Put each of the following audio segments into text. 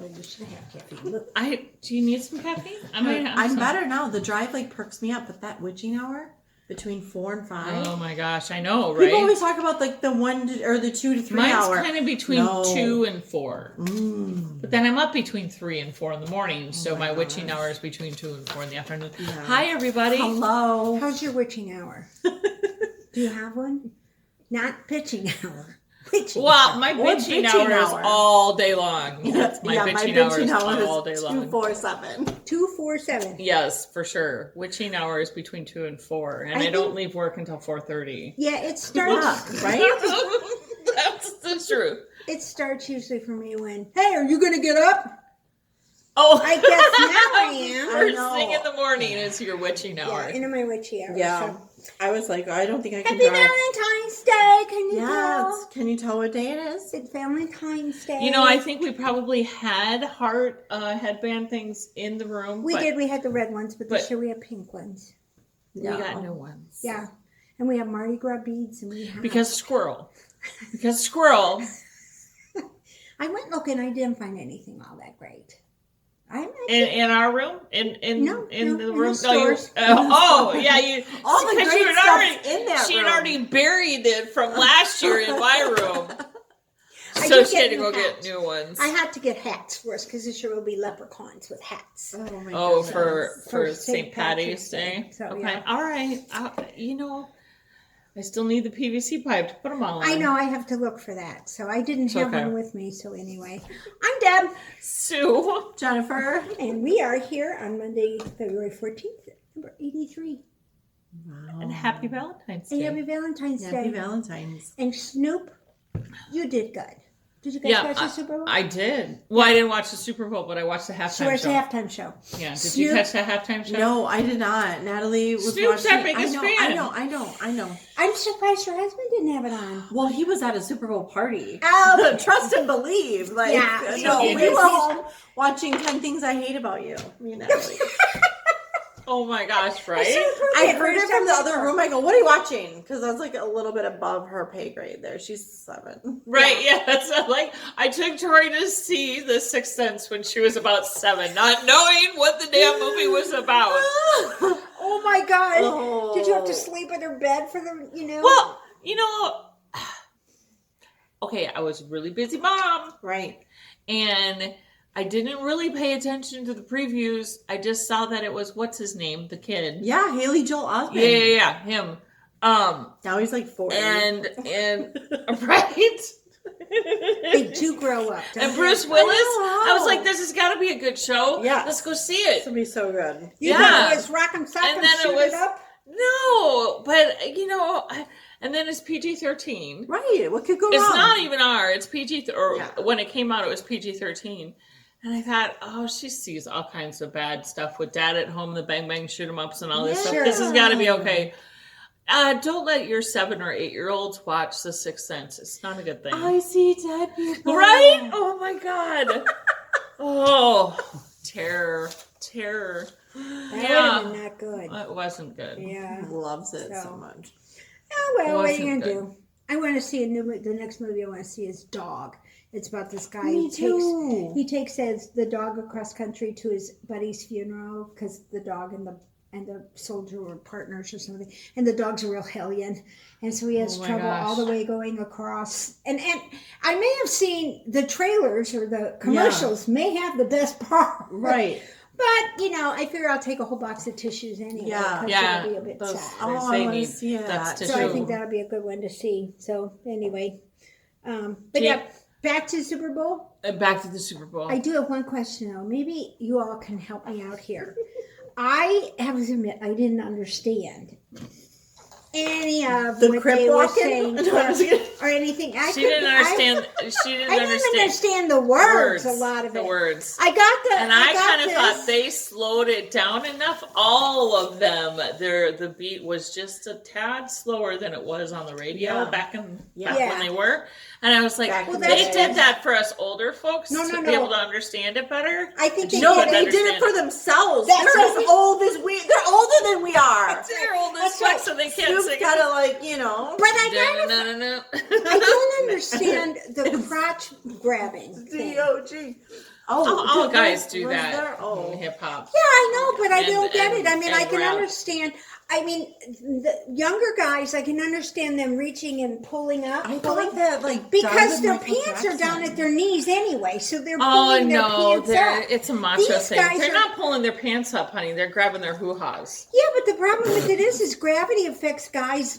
Oh, you should have caffeine. Look. Do you need some caffeine? I'm better now. The drive like perks me up, but that witching hour between 4 and 5. Oh my gosh, I know, right? People always talk about like the 1 or the 2 to 3 hour. Mine's kind of between 2 and 4. But then I'm up between 3 and 4 in the morning, so my witching hour is between 2 and 4 in the afternoon. Yeah. Hi, everybody. Hello. How's your witching hour? Do you have one? Not pitching hour. Witching hour. My witching hour is all day long. That's my witching hour is all day long. 247. 247. Yes, for sure. Witching hour is between 2 and 4, and I don't leave work until 4:30. Yeah, it starts right. That's the truth. It starts usually for me when, hey, are you going to get up? Oh, I guess now I am. First thing in the morning is your witching hour. Yeah, into my witchy hour. Yeah. So. I was like, I don't think I can Happy drive. Valentine's Day. Can you tell? Can you tell what day it is? It's Valentine's Day. You know, I think we probably had heart headband things in the room. We did. We had the red ones, but this year we have pink ones. We got new ones. Yeah. And we have Mardi Gras beads. And we have... Because squirrel. Because squirrel. I went looking. I didn't find anything all that great. In our room? In the room? In the No, stores. yeah, you. All the great stuff's in that She had room. already buried it from last year in my room, so she had to go get new ones. I had to get hats first because this year will be leprechauns with hats. Oh my goodness. for St. Patty's Day. So, okay, yeah. all right. I still need the PVC pipe to put them all on. I know, I have to look for that. So I didn't have one with me. So anyway, I'm Deb. Sue. Jennifer. And we are here on Monday, February 14th, number 83. Wow. And happy Valentine's Day. And happy Valentine's Day. Happy Valentine's. And Snoop, you did good. Did you guys watch the Super Bowl? I did. Well, I didn't watch the Super Bowl, but I watched the halftime show. She watched the halftime show. Yeah. Did you catch the halftime show? No, I did not. Natalie was Snoop's watching. our biggest fan. I know. I'm surprised your husband didn't have it on. Well, he was at a Super Bowl party. Oh. Trust and believe. Like, Yeah. no, He we were was- home watching 10 Things I Hate About You. Me and Natalie. Oh my gosh, right? I heard it from the other room. I go, what are you watching? Because I was like a little bit above her pay grade there. She's 7. Right, yeah. That's like, I took Tori to see The Sixth Sense when she was about 7, not knowing what the damn movie was about. Oh my God. Oh. Did you have to sleep in her bed for the, Well, okay, I was a really busy mom. Right. And I didn't really pay attention to the previews. I just saw that it was, what's his name? The kid. Yeah, Haley Joel Osment. Yeah, him. Now he's like 40. And right? They do grow up. And Bruce Willis. I was like, this has got to be a good show. Yeah. Let's go see This it. will be so good. You thought it was Rock'em Sock'em, And then Shoot it was, Up? no, but, and then it's PG-13. Right. What could go wrong? It's not even R. It's PG, Yeah. when it came out, it was PG-13. And I thought, she sees all kinds of bad stuff with Dad at Home, the Bang Bang Shoot 'em Ups and all this stuff. Sure. This has got to be okay. Don't let your 7 or 8-year-olds watch The Sixth Sense. It's not a good thing. I see dead people. Right? Oh my God. Oh, terror. That would have been not good. It wasn't good. Yeah. He loves it so much. Oh, well, what are you going to Wasn't do? I want to see the next movie I want to see is Dog. It's about this guy Me who too. takes the dog across country to his buddy's funeral because the dog and the soldier were partners or something, and the dog's a real hellion, and so he has trouble all the way going across. And I may have seen the trailers or the commercials may have the best part, Right. But I figure I'll take a whole box of tissues anyway. Yeah. Yeah. It'll be a bit sad. Oh, They I want need- to see that's that. tissue. So I think that'll be a good one to see. So anyway, but yeah, back to Super Bowl. Back to the Super Bowl. I do have one question though. Maybe you all can help me out here. I have to admit I didn't understand any of The what crib they were walking? saying No, I'm just kidding. or anything. She didn't understand. I didn't understand the words. A lot of the it. words. I got the. And I kind of this. thought they slowed it down enough. All of them, the beat was just a tad slower than it was on the radio back when they were. And I was like, they did that for us older folks to be able to understand it better. I think They did it for themselves. That's They're as old as we. They're older than we are. They're old as fuck, so they can't Snoop's sing. gotta like, But I don't understand the crotch grabbing thing. D-O-G. all guys do was that there? Oh. in hip hop. Yeah, I know, but I don't get and- it. I mean, I can rap. understand. I mean, the younger guys, I can understand them reaching and pulling up. I thought that because their pants are down at their knees anyway, so they're pulling their pants up. It's a macho These thing. guys They're are- not pulling their pants up, honey. They're grabbing their hoo-has. Yeah, but the problem with it is gravity affects guys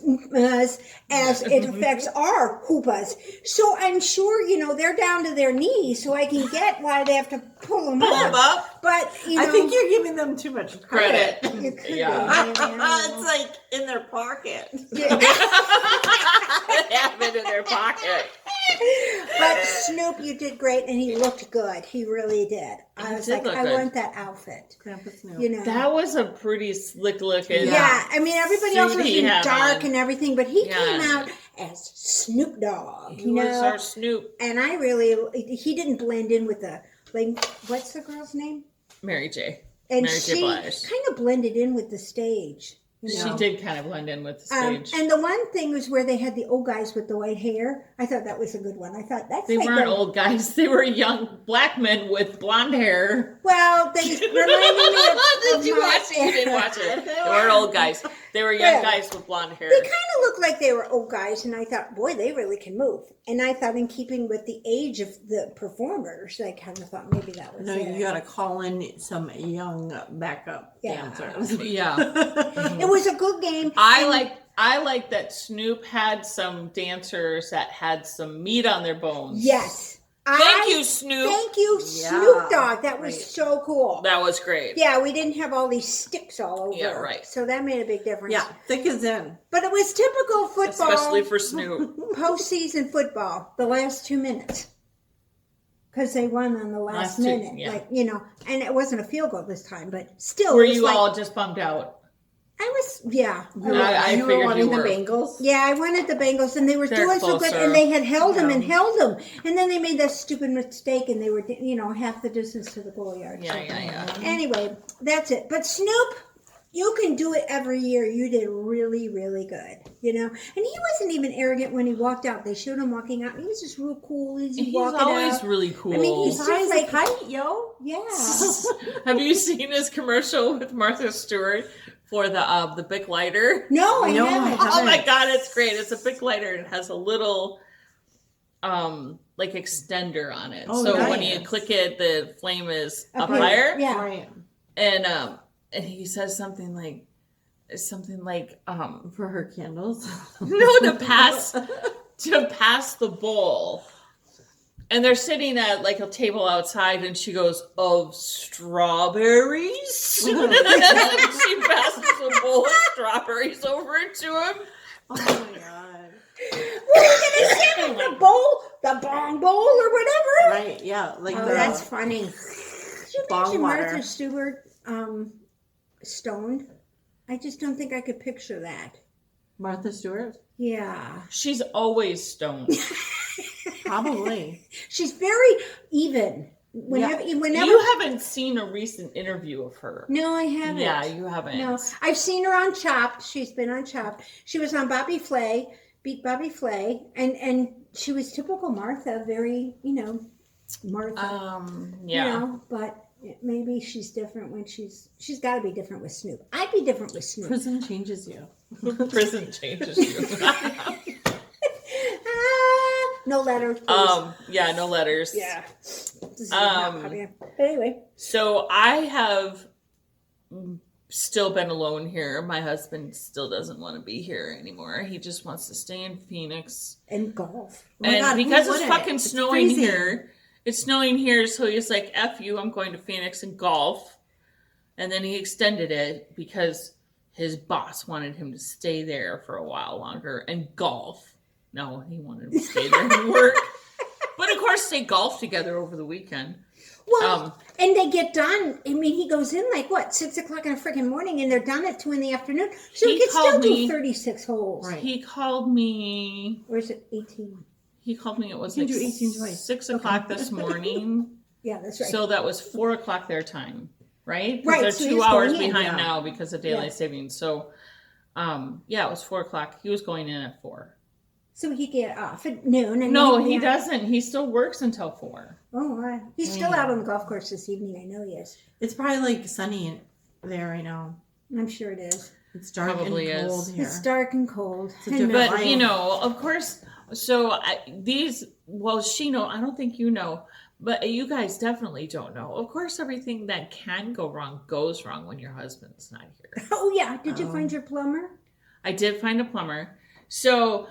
as it affects our hoopas. So I'm sure, they're down to their knees, so I can get why they have to pull them up. But, I think you're giving them too much credit. You could be, Yeah. It's like in their pocket. They have it in their pocket. But Snoop, you did great, and he looked good. He really did. I was like, I want that outfit. Grandpa Snoop. That was a pretty slick looking. Yeah, I mean, everybody else was in dark on. and everything, but he came out as Snoop Dogg. He was our Snoop. And he didn't blend in with what's the girl's name? Mary J. And Mary J. she Blige. kind of blended in with the stage. She did kind of blend in with the stage. And the one thing was where they had the old guys with the white hair. I thought that was a good one. I thought they weren't old guys. They were young black men with blonde hair. Well, they reminded me of Did you watch it? You didn't watch it. They weren't old guys. They were young guys with blonde hair. They kind of looked like they were old guys, and I thought, boy, they really can move. And I thought, in keeping with the age of the performers, I kind of thought maybe that was it. You got to call in some young backup dancers. Yeah. It was a good game. I like that Snoop had some dancers that had some meat on their bones. Yes. Thank you, Snoop. Thank you, Snoop Dogg. That was so cool. That was great. Yeah, we didn't have all these sticks all over. Yeah, right. So that made a big difference. Yeah, thick as in. But it was typical football. Especially for Snoop. Postseason football, the last 2 minutes. Because they won on the last minute. And it wasn't a field goal this time, but still. Were you all just bummed out? I was, yeah. I You were figured wanting you were. the Bengals? Yeah, I wanted the Bengals, and they were doing so good, and they had held them and held them. And then they made that stupid mistake, and they were, half the distance to the goal yard. Yeah. Anyway, that's it. But Snoop, you can do it every year. You did really, really good, And he wasn't even arrogant when he walked out. They showed him walking out. He was just real cool, easy walking out. He's always really cool. I mean, he's just like height, yo. Yeah. Have you seen his commercial with Martha Stewart for the Bic lighter? No, I haven't. Oh my God, it's great. It's a Bic lighter and it has a little extender on it. Oh, so nice. when you click it, the flame is up Okay. higher. Yeah. Right. And he says something like For her candles. no, to pass the bowl. And they're sitting at a table outside, and she goes, "Of strawberries?" She passes a bowl of strawberries over to him. Oh my God. What are you going to say? The bowl? The bong bowl or whatever? Right, yeah. That's funny. Could you Bong imagine water. Martha Stewart stoned? I just don't think I could picture that. Martha Stewart? Yeah. She's always stoned. Probably. She's very even. Whenever You haven't seen a recent interview of her. No, I haven't. Yeah, you haven't. No. I've seen her on Chopped. She's been on Chopped. She was on Bobby Flay, beat Bobby Flay, and she was typical Martha, very, Martha. Yeah. But maybe she's different when she's got to be different with Snoop. I'd be different with Snoop. Prison changes you. Prison changes you. No letters, please. Yeah, no letters. Yeah. This is not popular. But anyway. So I have still been alone here. My husband still doesn't want to be here anymore. He just wants to stay in Phoenix. And golf. Oh my God, because who it's wouldn't? fucking It's snowing freezing. here. It's snowing here, so he's like, F you, I'm going to Phoenix and golf. And then he extended it because his boss wanted him to stay there for a while longer and golf. No, he wanted him to stay there and work. But of course, they golf together over the weekend. Well, and they get done. I mean, he goes in 6 o'clock in the freaking morning, and they're done at 2 p.m. So he can still do 36 holes. Right. He called me. Or is it 18? He called me. It was You can do 18 twice. 6 o'clock this morning. Yeah, that's right. So that was 4 o'clock their time, right? Right, They're so 2 he's hours going in, behind yeah. now because of daylight Yeah. savings. So, it was 4 o'clock. He was going in at 4. So he get off at noon. And No, he doesn't. He still works until 4. Oh, he's still out on the golf course this evening. I know he is. It's probably like sunny there right now. I'm sure it is. It's dark Probably and cold is. here. It's dark and cold. But, you know, of course, so she know, I don't think you know, but you guys definitely don't know. Of course, everything that can go wrong goes wrong when your husband's not here. Oh, yeah. Did you find your plumber? I did find a plumber. So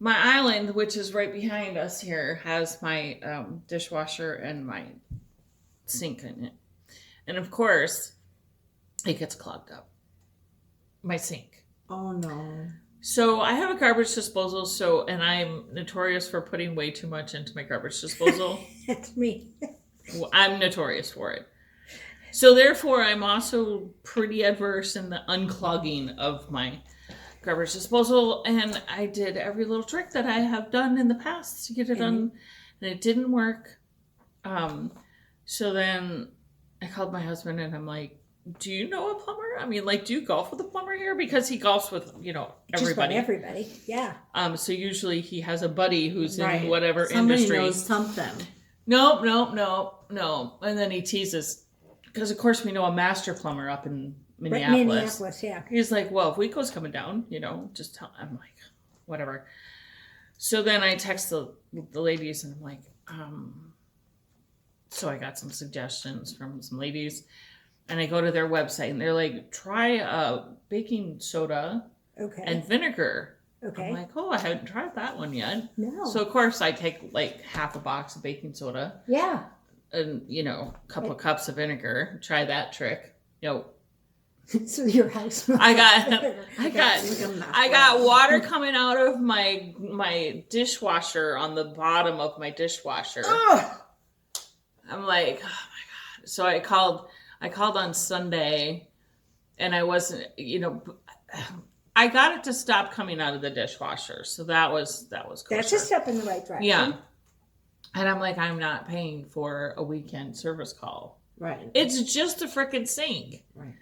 my island, which is right behind us here, has my dishwasher and my sink in it. And of course, it gets clogged up. My sink. Oh, no. So I have a garbage disposal, and I'm notorious for putting way too much into my garbage disposal. That's me. I'm notorious for it. So therefore, I'm also pretty adverse in the unclogging of my garbage disposal, and I did every little trick that I have done in the past to get it done, and it didn't work. So then I called my husband, and I'm like, do you know a plumber? I mean, like, do you golf with a plumber here? Because he golfs with, everybody. Just about everybody, yeah. So usually he has a buddy who's in whatever industry. Somebody knows something. No. And then he teases, because of course we know a master plumber up in Minneapolis. Minneapolis, yeah. He's like, well, if Waco's coming down, just tell. I'm like, whatever. So then I text the ladies, and I'm like, so I got some suggestions from some ladies. And I go to their website, and they're like, try baking soda and vinegar. Okay. I'm like, oh, I haven't tried that one yet. No. So, of course, I take like half a box of baking soda. Yeah. And, a couple of cups of vinegar. Try that trick. So your house. I got water coming out of my dishwasher on the bottom of my dishwasher. Oh. I'm like, oh my God. So I called on Sunday, and I wasn't, I got it to stop coming out of the dishwasher. So that was kosher. That's a step in the right direction. Yeah. And I'm like, I'm not paying for a weekend service call. Right. It's just a freaking sink. Right.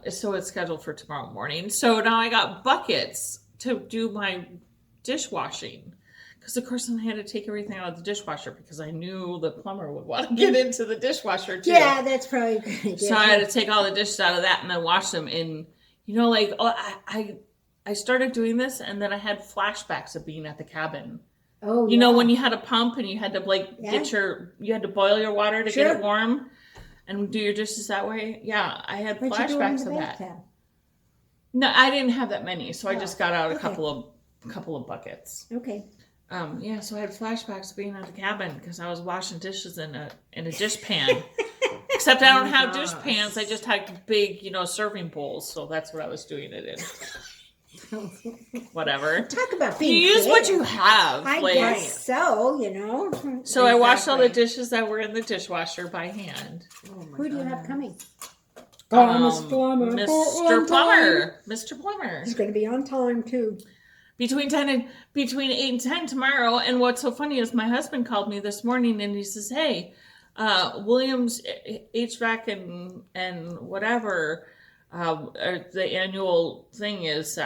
So it's scheduled for tomorrow morning. So now I got buckets to do my dishwashing. Because, of course, then I had to take everything out of the dishwasher because I knew the plumber would want to get into the dishwasher, too. Yeah, that's probably a good idea. So I had to take all the dishes out of that and then wash them in, I started doing this, and then I had flashbacks of being at the cabin. Oh, when you had a pump and you had to, you had to boil your water to get it warm and do your dishes that way? Yeah, I had flashbacks of that. No, I didn't have that many, so I just got out a couple of buckets. Okay. So I had flashbacks of being at the cabin because I was washing dishes in a dish pan. Except I don't have dish pans. I just had big, serving bowls. So that's what I was doing it in. Whatever. Talk about being You use what you have. I guess so, So exactly. I washed all the dishes that were in the dishwasher by hand. Who do you have coming? Mr. Plumber. Mr. Plumber. He's going to be on time, too. Between 8 and 10 tomorrow. And what's so funny is my husband called me this morning and he says, hey, Williams HVAC and whatever, the annual thing is,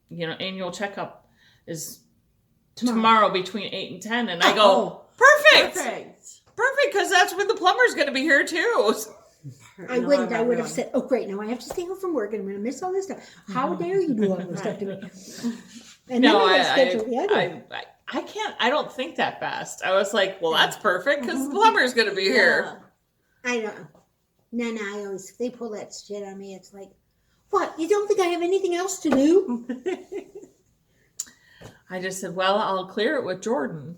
annual checkup is tomorrow between 8 and 10. And I go, perfect. Because that's when the plumber's going to be here too. I would have said, oh, great, now I have to stay home from work and I'm going to miss all this stuff. How dare you do all this stuff to me? And no, I can't, I don't think that fast. I was like, well, that's perfect because the plumber's going to be here. I know. No, they pull that shit on me. It's like, what? You don't think I have anything else to do? I just said, well, I'll clear it with Jordan.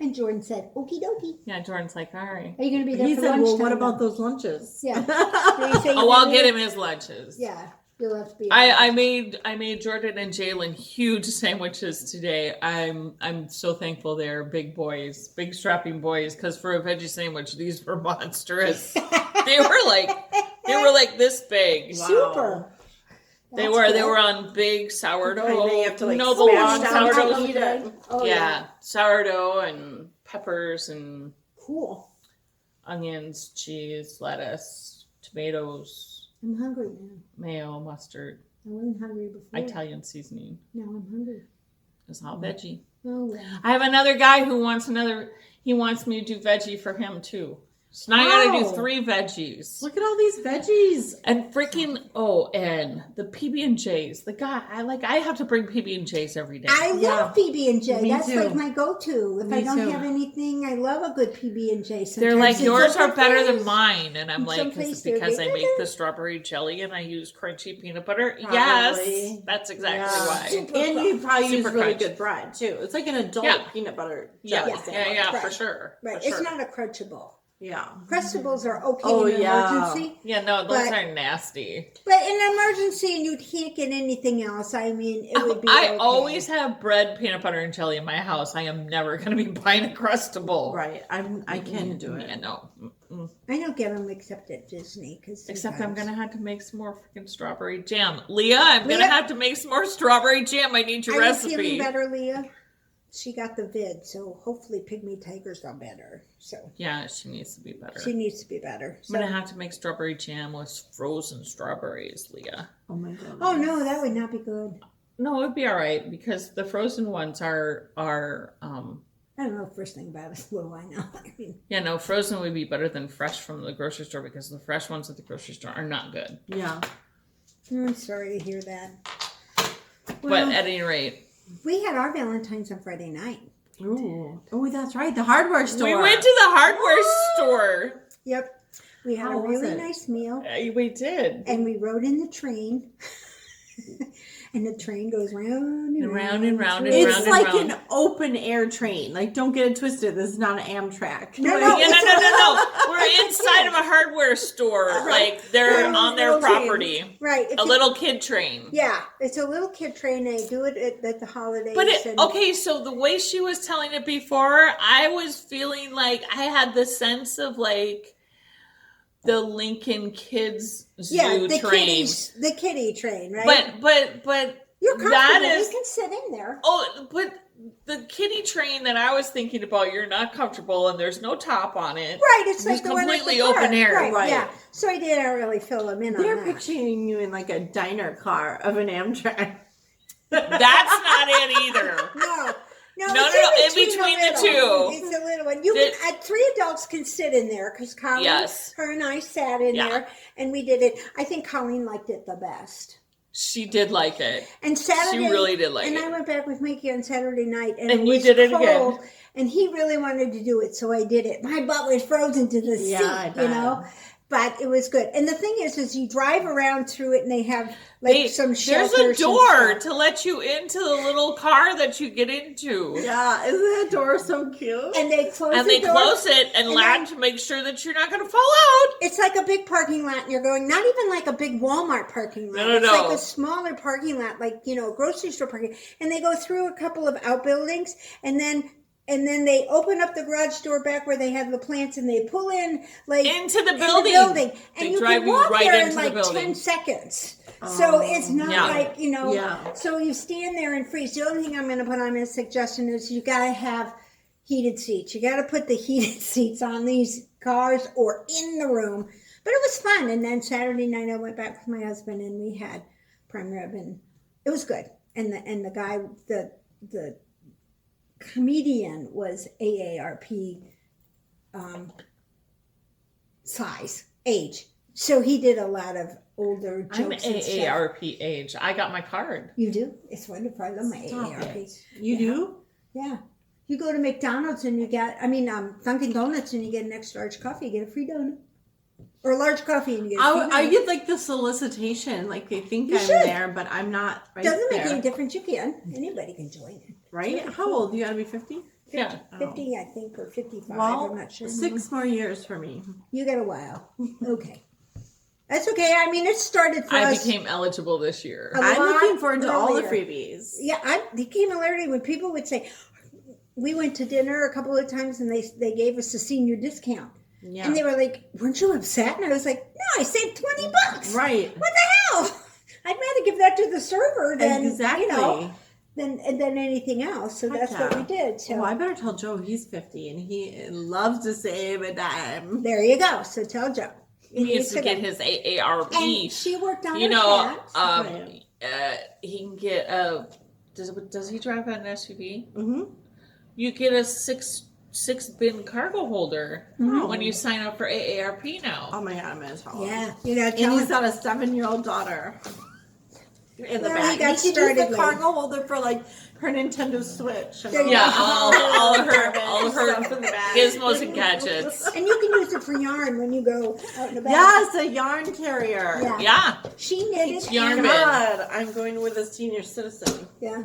And Jordan said, okie dokie. Yeah, Jordan's like, all right. Are you going to be there for lunchtime? Well, what about those lunches? Yeah. I'll get him his lunches. Yeah. You'll have to be. I made Jordan and Jalen huge sandwiches today. I'm so thankful they're big boys, big strapping boys, because for a veggie sandwich, these were monstrous. They were like this big. Wow. Super. They were on big sourdough. You have to the long sourdough. Eat it. Oh, yeah, sourdough and peppers and onions, cheese, lettuce, tomatoes. I'm hungry now. Mayo, mustard. wasn't hungry before. Italian seasoning. Now I'm hungry. It's all veggie. Oh, well. I have another guy who wants he wants me to do veggie for him too. So now I gotta do 3 veggies. Look at all these veggies. And freaking, and the PB&Js. The guy, I have to bring PB&Js every day. I love PB&J. Me That's too. like my go-to. If I don't have anything, I love a good PB&J. They're like, yours are better than mine. mine. And I'm like, is it because I make the strawberry jelly and I use crunchy peanut butter? Probably. Yes, that's exactly why. And you probably use Super really crunch. good bread too. It's like an adult peanut butter jelly sandwich. Yeah, for Right. sure. Right. For It's sure. not a Crunchable. Yeah. Crustables are okay in an emergency. Yeah, no, those But- are nasty. But in an emergency and you can't get anything else, I mean, it would be I okay. always have bread, peanut butter, and jelly in my house. I am never going to be buying a Crustable. Right. I can do it. Yeah, no. Mm-mm. I don't get them except at Disney. Except I'm going to have to make some more freaking strawberry jam. Leah, I'm going to have to make some more strawberry jam. I need your Are recipe. you feeling better, Leah? She got the vid, so hopefully Pygmy Tiger's got better. So Yeah, she needs to be better. she needs to be better. So. I'm going to have to make strawberry jam with frozen strawberries, Leah. Oh my god. Oh no, that would not be good. No, it'd be all right because the frozen ones are I don't know the first thing about it. What do I know? I mean, yeah, no, frozen would be better than fresh from the grocery store because the fresh ones at the grocery store are not good. Yeah. I'm sorry to hear that. But at any rate, We had our Valentines on Friday night. Ooh. Oh, that's right. The hardware store. we went to the hardware store. Yep. We had How a was really it? nice meal. We did. And we rode in the train. And the train goes round and Round and round and through- It's round and like round. an open air train. Like, don't get it twisted. This is not an Amtrak. No, Yeah, no. We're It's inside of a hardware store. Right. Like, they're Little on their train. property. Right. A little kid train. Yeah, it's a little kid train. They do it at the holidays. But and- okay, so the way she was telling it before, I was feeling like I had the sense of like the Lincoln Kids Zoo train. the kiddie train, right? But you're comfortable. that is You can sit in there. but the kiddie train that I was thinking about, you're not comfortable and there's no top on it. Right, it's It was like the one at completely the park. open air. Right, yeah. So I didn't really fill them in They're on that. picturing you in like a diner car of an Amtrak. That's not it either. No, No, it's in between the little. two. It's a little one. You can, 3 adults can sit in there because Colleen, Yes. her and I sat in there and we did it. I think Colleen liked it the best. She did like it. And Saturday, She really did like and it. I went back with Mikey on Saturday night, and And it you was did it cold, again. and he really wanted to do it, so I did it. My butt was frozen to the Yeah, I seat, bet. you know. But it was good. And the thing is you drive around through it, and they have some shelters. There's a door and to let you into the little car that you get into. Yeah, isn't that door so cute? and they close And the they door. close it and latch to make sure that you're not going to fall out. It's like a big parking lot, and you're going, not even like a big Walmart parking lot. No. It's like a smaller parking lot, like, grocery store parking. And they go through a couple of outbuildings, and then they open up the garage door back where they have the plants, and they pull in Into the in building. And They you drive can you walk right there in into the like building. 10 seconds. So it's not Yeah. like, Yeah. so you stand there and freeze. The only thing I'm going to put on as a suggestion is you got to have heated seats. You got to put the heated seats on these cars or in the room. But it was fun. And then Saturday night I went back with my husband and we had prime rib, and it was good. And the guy, the comedian was AARP age. So he did a lot of older jokes. I'm and stuff. AARP age. I got my card. You do? It's wonderful. I love my Stop AARP. it. You do? Yeah. You go to McDonald's and you get, Dunkin' Donuts and you get an extra large coffee, you get a free donut. Or a large coffee and you get a free donut. I get like the solicitation. Like they think I'm should. there, but I'm not right Doesn't there. make any difference. You can. Anybody can join it. Right? How old? You gotta be 50? Yeah. 50, I think, or 55. Well, I'm not sure. 6 more years for me. You got a while. Okay. That's okay. I mean, it started for I us. became eligible this year. A I'm lot looking forward to all the earlier. freebies. Yeah, I became alerted when people would say, we went to dinner a couple of times and they gave us a senior discount. Yeah. And they were like, weren't you upset? And I was like, no, I saved $20. Right. What the hell? I'd rather give that to the server than, Exactly. than anything else. So that's what we did. So Oh, I better tell Joe he's 50 and he loves to save a dime. there you go. So tell Joe. He needs to get his AARP. And she worked on You her know, hat. Right. he can get a. Does he drive an SUV? Mm-hmm. You get a six bin cargo holder when you sign up for AARP now. Oh my god, I'm gonna tell him. Yeah, and he's got a 7-year-old daughter in the back. He got can started use the cargo holder for like her Nintendo Switch. And all of her stuff in the back. gizmos and gadgets. And you can use it for yarn when you go out and about. Yes, a yarn carrier. Yeah. She knitted yarn. God, I'm going with a senior citizen. Yeah.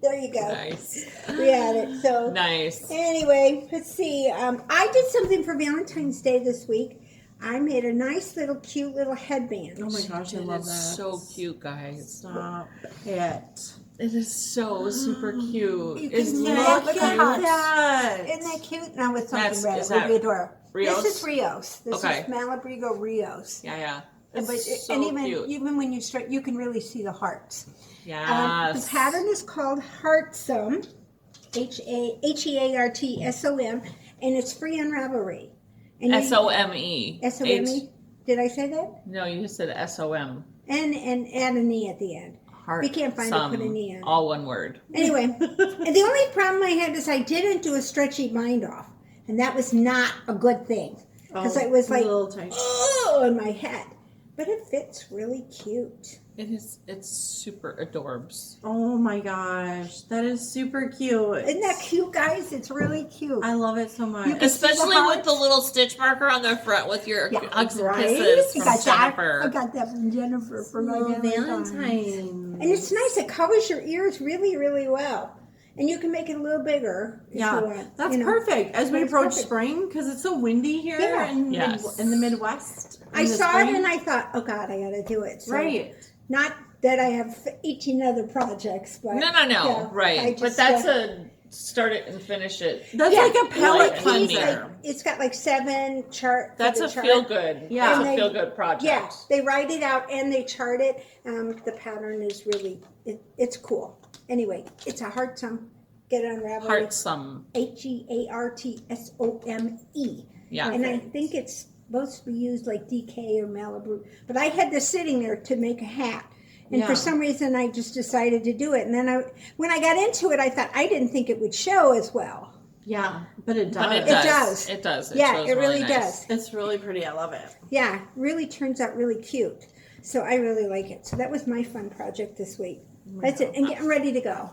There you go. Nice. We had it. So nice. Anyway, let's see. I did something for Valentine's Day this week. I made a nice little cute little headband. Oh my gosh, I love that. It's so cute, guys. Stop it. It is so super cute. You It's can look look at at that. Isn't that cute? Now with something Is red. that It would be adorable. Rios? This is Rios. This Okay. is Malabrigo Rios. Yeah. And, It's so and cute. even when you start, you can really see the hearts. Yes. The pattern is called Heartsom, Heartsom, and it's free on Ravelry. And SOME. SOME. Did I say that? No, you said SOM. And add an E at the end. Heart. If you can't find it, put an E on it. All one word. Anyway, and the only problem I had is I didn't do a stretchy bind off, and that was not a good thing because it was like in my head. But it fits really cute. It is. It's super adorbs. Oh my gosh, that is super cute. Isn't that cute, guys? It's really cute. I love it so much. Especially with the little stitch marker on the front with your hugs and right? kisses I from got Jennifer. I got that from Jennifer for my Valentine's. Valentine's. And it's nice. It covers your ears really, really well. And you can make it a little bigger if you want. That's perfect as we That's approach perfect. spring because it's so windy here in the Midwest. I saw it and I thought, oh God, I got to do it. So, right. Not that I have 18 other projects, but No. yeah, Right. But that's a start it and finish it. That's like a palette cleanser. It's got like 7 charts. That's a feel good. Yeah. That's a feel good project. Yeah, they write it out and they chart it. The pattern is really, it's cool. Anyway, it's a Heartsom. Get it on Ravelry. Heartsom. Heartsome. Yeah. And I think it's supposed to be used like DK or Malibu. But I had this sitting there to make a hat. And for some reason, I just decided to do it. And then when I got into it, I thought I didn't think it would show as well. Yeah, but it does. But it does. It yeah, shows it really nice. does. It's really pretty. I love it. Yeah, really turns out really cute. So I really like it. So that was my fun project this week. That's it. And getting ready to go.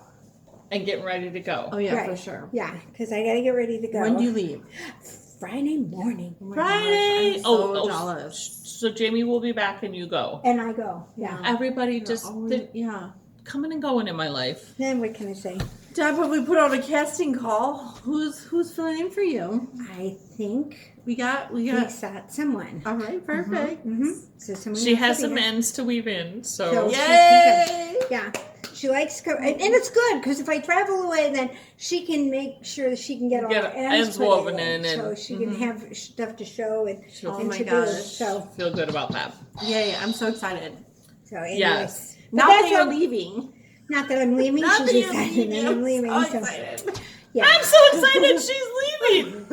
And getting ready to go. Oh, yeah, Right. for sure. Yeah, because I got to get ready to go. When do you leave? Friday morning. Oh my Friday. gosh, I'm so jealous. So Jamie will be back and you go. And I go. Yeah. Everybody just yeah. coming and going in my life. Then what can I say? Deb, when we put out a casting call, who's filling in for you? I think We got. we got someone. All right, perfect. So someone She has else will some be there. ends to weave in. So So she Yay! can go. Yeah. She likes and it's good because if I travel away, then she can make sure that she can get all Get her ends ends put woven in so and- she can have stuff to show and, Oh and my to do. gosh. So feel good about that. Yay! I'm so excited. anyway. Yes. But Not that's that you're all- leaving. Not that I'm leaving. Not She's that you're excited leaving. that I'm leaving. I'm so So, excited. yeah. I'm so excited she's leaving.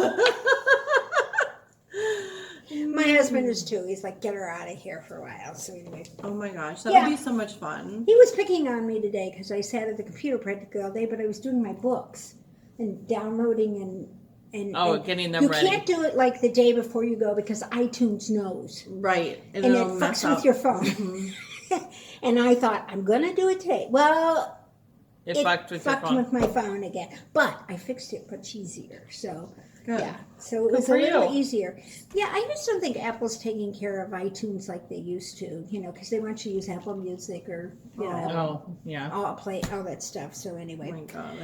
My husband is too. He's like, get her out of here for a while. So anyway. Oh my gosh, that Yeah. would be so much fun. He was picking on me today because I sat at the computer practically all day, but I was doing my books and downloading and getting them you ready. You can't do it like the day before you go because iTunes knows. Right, And it'll it mess fucks up. with your phone. And I thought, I'm going to do it today. Well, It fucked with your phone. with my phone again. But I fixed it much easier. So, Good. yeah. So it was for a little you. easier. Yeah, I just don't think Apple's taking care of iTunes like they used to, because they want you to use Apple Music or, Oh, yeah. all that stuff. So anyway. Oh my god.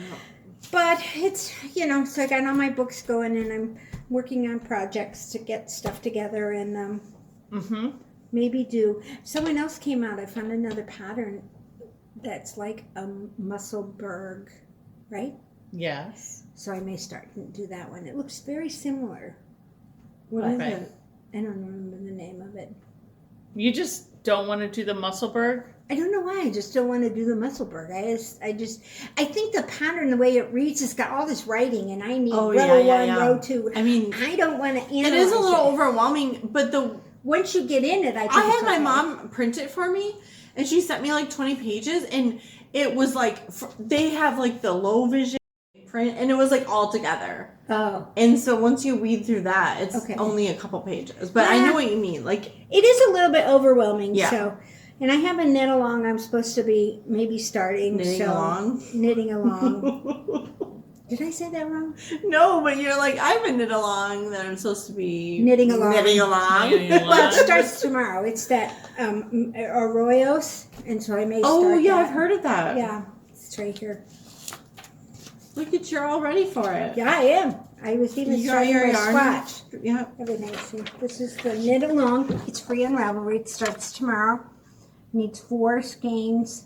But it's, so I got all my books going and I'm working on projects to get stuff together and maybe do. Someone else came out. I found another pattern that's like a Musselburgh, right? Yes. So I may start to do that one. It looks very similar. What is Okay. it? I don't remember the name of it. You just don't want to do the Musselburgh? I don't know why. I just don't want to do the Musselburgh. I think the pattern, the way it reads, has got all this writing, and I need row 1, row 2. I mean, I don't want to analyze it is a little overwhelming, but the once you get in it, I had my mom print it for me, and she sent me like 20 pages, and it was like they have like the low vision print, and it was like all together. Oh. And so once you weed through that, it's only a couple pages. But I know what you mean. Like, it is a little bit overwhelming. Yeah. So, and I have a knit along. I'm supposed to be maybe starting knitting along. Did I say that wrong? No, but you're like, I have a knit along that I'm supposed to be knitting along. Well, it starts tomorrow. It's that Arroyos, and so I may start. Oh yeah, that. I've heard of that. Yeah, it's right here. Look at you're all ready for it. Yeah, I am. I was even starting my swatch. Yeah. Everything. See, this is the knit along. It's free on Ravelry. It starts tomorrow. Needs 4 skeins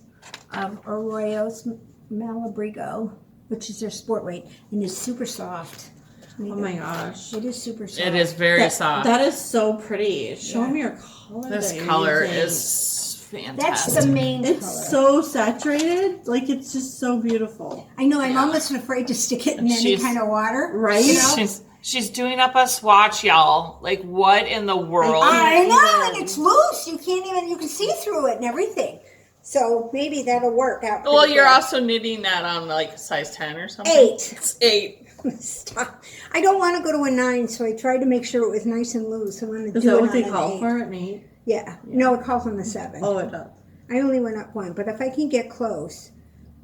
of Arroyos Malabrigo, which is their sport weight, and it's super soft. Oh my gosh. It is super soft. It is very soft. That is so pretty. Show me your color. This color is fantastic. That's the main color. It's so saturated. Like, it's just so beautiful. I know. I'm almost afraid to stick it in any kind of water. Right? You know? She's doing up a swatch, y'all. Like, what in the world? I know, and it's loose. You can't even, you can see through it and everything. So maybe that'll work out. Well, you're also knitting that on like size 10 or something. 8. It's 8. Stop. I don't want to go to a 9, so I tried to make sure it was nice and loose. I want to Is do that it what on they an call 8. for an 8? Yeah. No, it calls on the 7. Oh, it does. I only went up 1, but if I can get close.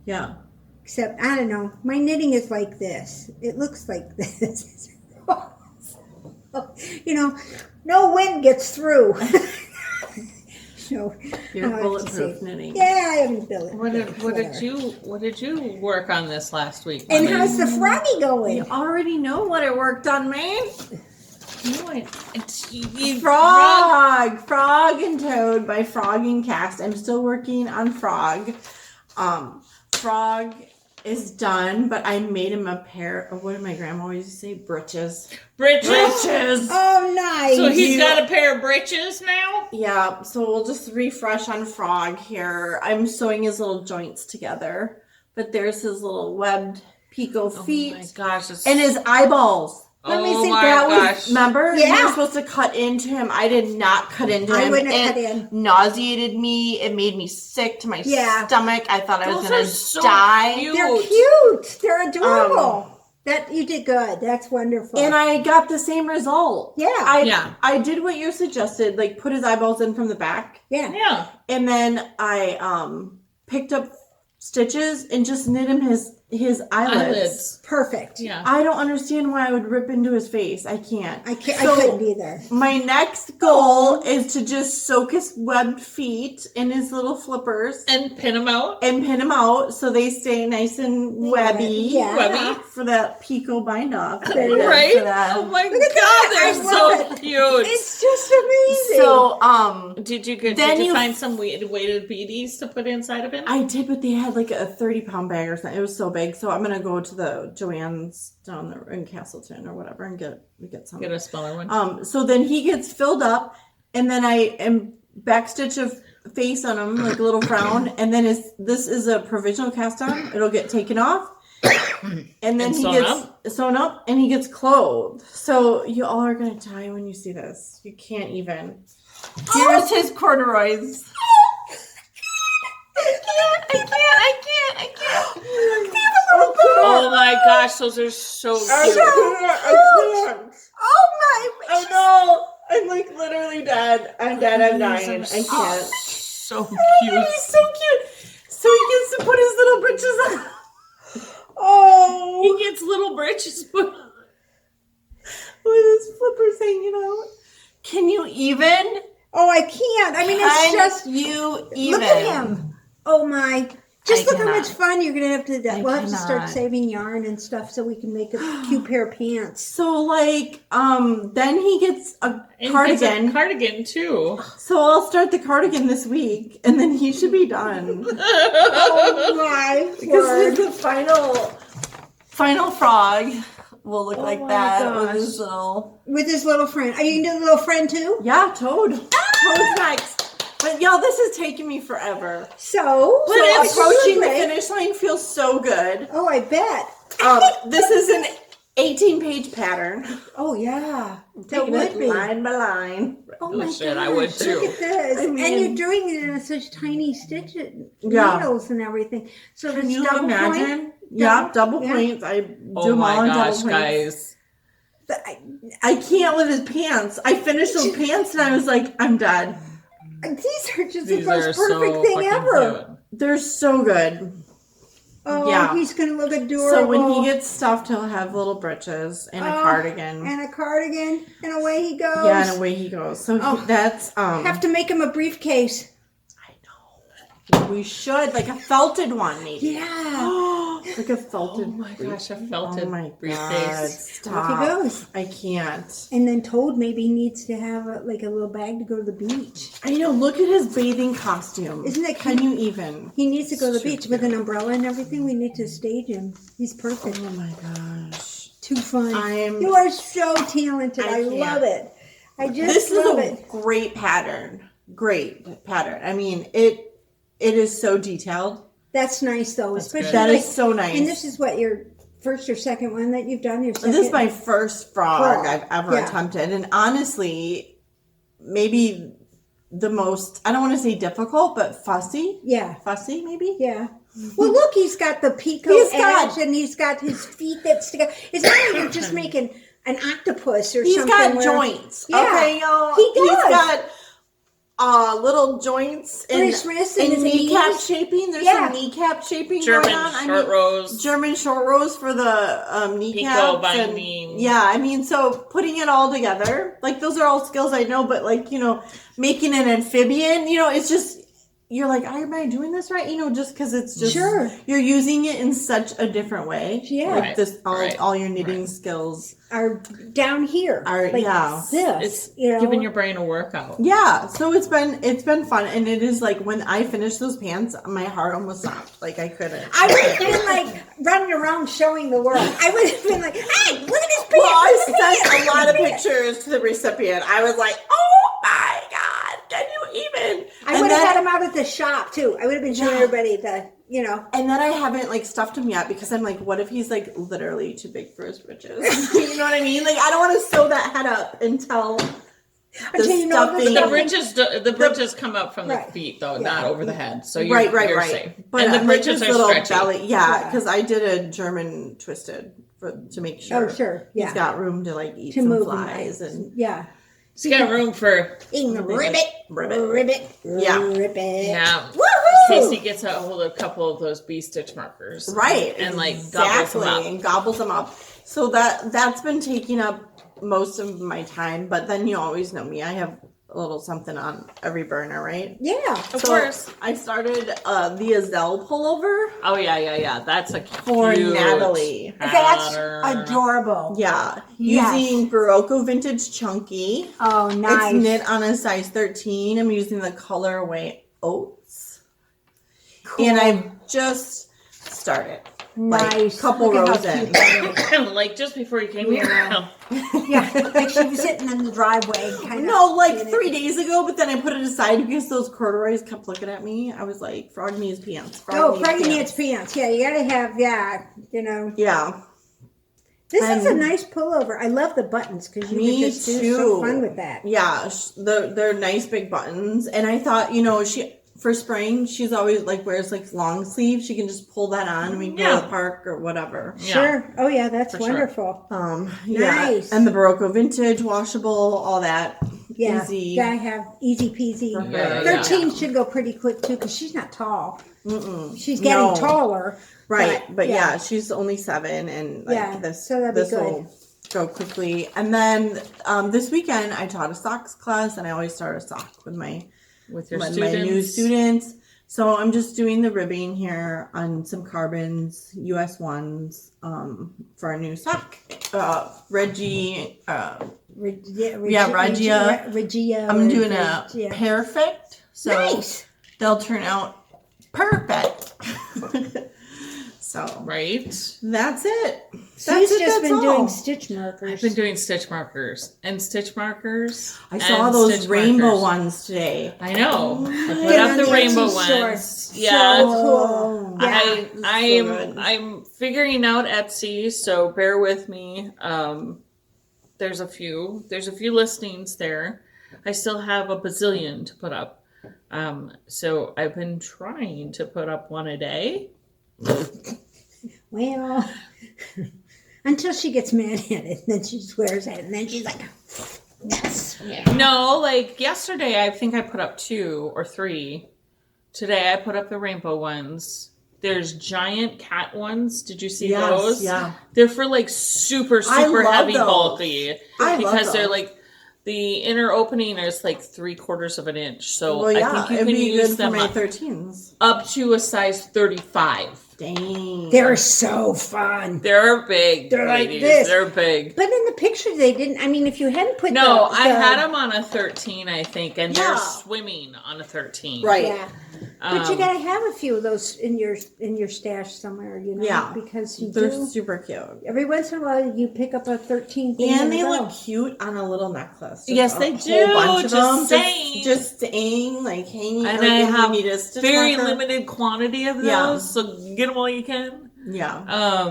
Yeah. Except, I don't know, my knitting is like this. It looks like this. You know, no wind gets through. So, You're bulletproof knitting. Yeah, I haven't built it. What did you work on this last week? And how's the froggy going? You already know what it worked on, man. Frog and Toad by Frog and Cast. I'm still working on Frog. Frog is done, but I made him a pair of, what did my grandma always say? Breeches. Oh, nice. So he's got a pair of breeches now? Yeah, so we'll just refresh on Frog here. I'm sewing his little joints together, but there's his little webbed picot feet. Oh my gosh. And his eyeballs. Let me see. That was, remember? Yeah. You were supposed to cut into him. I did not cut into him. I wouldn't have cut in. It nauseated me. It made me sick to my stomach. I thought I was going to die. Cute. They're cute. They're adorable. That you did good. That's wonderful. And I got the same result. Yeah. I did what you suggested, like put his eyeballs in from the back. Yeah. And then I picked up stitches and just knit him his eyelids. Perfect. Yeah. I don't understand why I would rip into his face. I can't. I couldn't either. My next goal is to just soak his webbed feet in his little flippers. And pin them out. So they stay nice and webby. Yeah. Webby. For that picot bind off. Right? Oh my God, they're so cute. It's just amazing. So, did you find some weighted beads to put inside of it? I did, but they had like a 30-pound bag or something. It was so big. So I'm gonna go to the Joann's down there in Castleton or whatever and get some. Get a smaller one. So then he gets filled up, and then I am backstitch a face on him, like a little frown, and then this is a provisional cast on. It'll get taken off, and then he gets sewn up, and he gets clothed. So you all are gonna die when you see this. You can't even. Here's his corduroys. I can't. Oh my gosh, those are so cute. I can't. Oh my! I know. I'm like literally dead. I'm dead. I'm dying. I can't. So cute. He's so cute. So he gets to put his little britches on. He gets little britches put with his flippers hanging out. Can you even? Oh, I can't. I mean, it's just you even. Look at him. Oh my! Just look how much cannot. fun you're gonna have to do. We'll have to start cannot. saving yarn and stuff so we can make a cute pair of pants. So like, then he gets a And cardigan. a cardigan too. So I'll start the cardigan this week, and then he should be done. Oh my Because word! the final frog will look like my that gosh. with his little. With his little friend. Are you gonna do the little friend too? Yeah, Toad. Toad's next. But y'all, this is taking me forever. So Approaching the great. finish line feels so good. Oh, I bet. This is an 18-page pattern. Oh yeah, Taking it line by line. Oh my shit, gosh, I would too. Look at this. I mean, and you're doing it in such tiny stitches, Yeah. needles and everything. So Can there's you double imagine? point. Yeah, double points. I do Oh them all my in double gosh, points. guys. But I can't with his pants. I finished those pants and I was like, I'm done. these are just These the are most perfect so thing fucking ever. cute. They're so good. Oh, Yeah. he's gonna look adorable. So when he gets stuffed, he'll have little breeches and a cardigan. And a cardigan, and away he goes. Yeah, and away he goes. So that's Have to make him a briefcase. I know. We should, like a felted one, maybe. Yeah. Like a felted. Oh my gosh, a felted Oh my God. briefcase. Stop. Off he goes. I can't. And then told maybe he needs to have a little bag to go to the beach. I know. Look at his bathing costume. Isn't that Can cute? you even? He needs to go to the beach with an umbrella and everything. We need to stage him. He's perfect. Oh my gosh. Too fun. I'm- You are so talented. I I can't. love it. I just This is love a it. great pattern. Great pattern. I mean, it is so detailed. That's nice though, especially That is so nice. And this is what your first or second one that you've done. Your second. This is my first frog I've ever Yeah. attempted. And honestly, maybe the most, I don't want to say difficult, but fussy. Yeah. Fussy, maybe? Yeah. Well, look, he's got the picot edge, and he's got his feet that stick out. It's not like you're just making an octopus or He's something. got where- joints. Yeah, Okay, y'all. he does. He's got little joints For and his wrists and and his kneecap knees. shaping. There's Yeah. some kneecap shaping German going on. short rows. German short rows for the kneecaps. binding. Yeah, I mean, so putting it all together, like those are all skills I know, but like, making an amphibian, it's just, you're like, am I doing this right? Just because it's just, Sure. you're using it in such a different way. Yeah. Like Right. this, Right. all your knitting skills. Are down here. Are- like yeah. this. It's giving your brain a workout. Yeah, so it's been fun, and it is like when I finished those pants, my heart almost stopped. Like I couldn't. I would have been like running around showing the world. I would have been like, "Hey, look at his pants!" Well, I look at his sent pants, a lot look of at his pants." pictures to the recipient. I was like, "Oh my God, can you even?" I would have had him out at the shop too. I would have been showing everybody the, And then I haven't like stuffed him yet because I'm like, what if he's like literally too big for his britches? You know what I mean? Like I don't want to sew that head up until the you know the stuffing. The bridges come up from the Right. feet though, Yeah. not over the head. So you're, right. you're safe. But And the like, bridges his are little stretchy. belly, Yeah. because I did a German twisted to make sure. Oh, sure. Yeah. He's got room to like eat to some move flies them. and Yeah. It's got room for Ribbit. Ribbit. Yeah. Ribbit. yeah. Woohoo! Casey gets a hold of a couple of those bee stitch markers, Right. And like exactly, gobbles them up. and gobbles them up. So that's been taking up most of my time. But then you always know me. I have a little something on every burner, right? Yeah. Of course. I started the Azelle pullover Oh yeah. That's a for cute Natalie. That's pattern. adorable. Yeah, Yes. using Barocco Vintage Chunky. Oh, nice. It's knit on a size 13. I'm using the colorway Oats. Cool. And I've just started. Nice. Like, couple Look at rows how in. cute that is. Like just before you came here. Yeah, like she was sitting in the driveway, kind of. No, like 3 days ago, but then I put it aside because those corduroys kept looking at me. I was like, frog needs pants. Froggy needs pants. Yeah, you gotta have, yeah. Yeah. This is a nice pullover. I love the buttons because you Me can just do too. so fun with that. Yeah, they're nice big buttons. And I thought, for spring, she's always like wears like long sleeves. She can just pull that on and we can go to the park or whatever. Yeah. Sure. Oh yeah, that's For sure. wonderful. Yeah. Nice. And the Barocco Vintage, washable, all that. Yeah, Easy. gotta have easy peasy. Yeah, 13 should go pretty quick too because she's not tall. She's getting No. taller. Right. But yeah, she's only 7 and like Yeah, this, so that'd be this will go quickly. And then this weekend I taught a socks class and I always start a sock with my new students. So I'm just doing the ribbing here on some carbons, US ones, for a new sock. Regia. Regia. I'm doing a perfect. So Nice. they'll turn out perfect. So Right. that's it. She's just been all. doing stitch markers. I've been doing stitch markers. I and saw those stitch rainbow markers. ones today. I know. I put Get up on the the rainbow Etsy store. ones. Yeah. So cool. Yeah. I'm figuring out Etsy, so bear with me. There's a few listings there. I still have a bazillion to put up. So I've been trying to put up one a day. Well, until she gets mad at it, then she swears at it, and then she's like, yes. Yeah. No, like yesterday, I think I put up 2 or 3. Today, I put up the rainbow ones. There's giant cat ones. Did you see those? Yeah. They're for like super heavy, bulky. Because they're like, the inner opening is like 3/4 of an inch. So I think you can use them for my 13s. Up to a size 35. Dang. They're so fun. They're big. They're ladies. like this. They're big. But in the picture, they didn't. I mean, if you hadn't put I had them on a 13, I think, and they're swimming on a 13. Right. Yeah. But you gotta have a few of those in your stash somewhere, Yeah. because they're super cute. Every once in a while, you pick up a 13 thing. And they look cute on a little necklace. Yes, they do. Whole bunch of them. Saying. Just staying, like hanging. And like I have a very limited quantity of those, Yeah. so get them while you can. Yeah.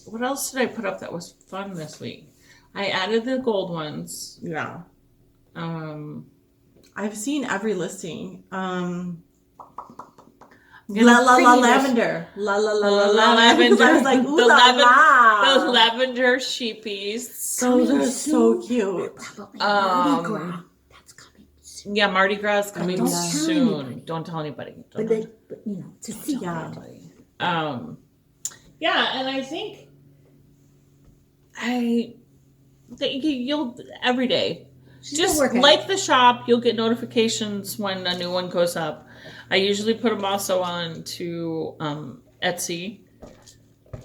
What else did I put up that was fun this week? I added the gold ones. Yeah. I've seen every listing. Lavender. Lavender. I was like, ooh, those lavender sheepies. Those are so cute. Mardi Gras. That's coming soon. Yeah, Mardi Gras is coming Don't soon. Don't tell anybody. But it's a secret. Yeah, and I think you'll every day. Just like the shop, you'll get notifications when a new one goes up. I usually put them also on to Etsy,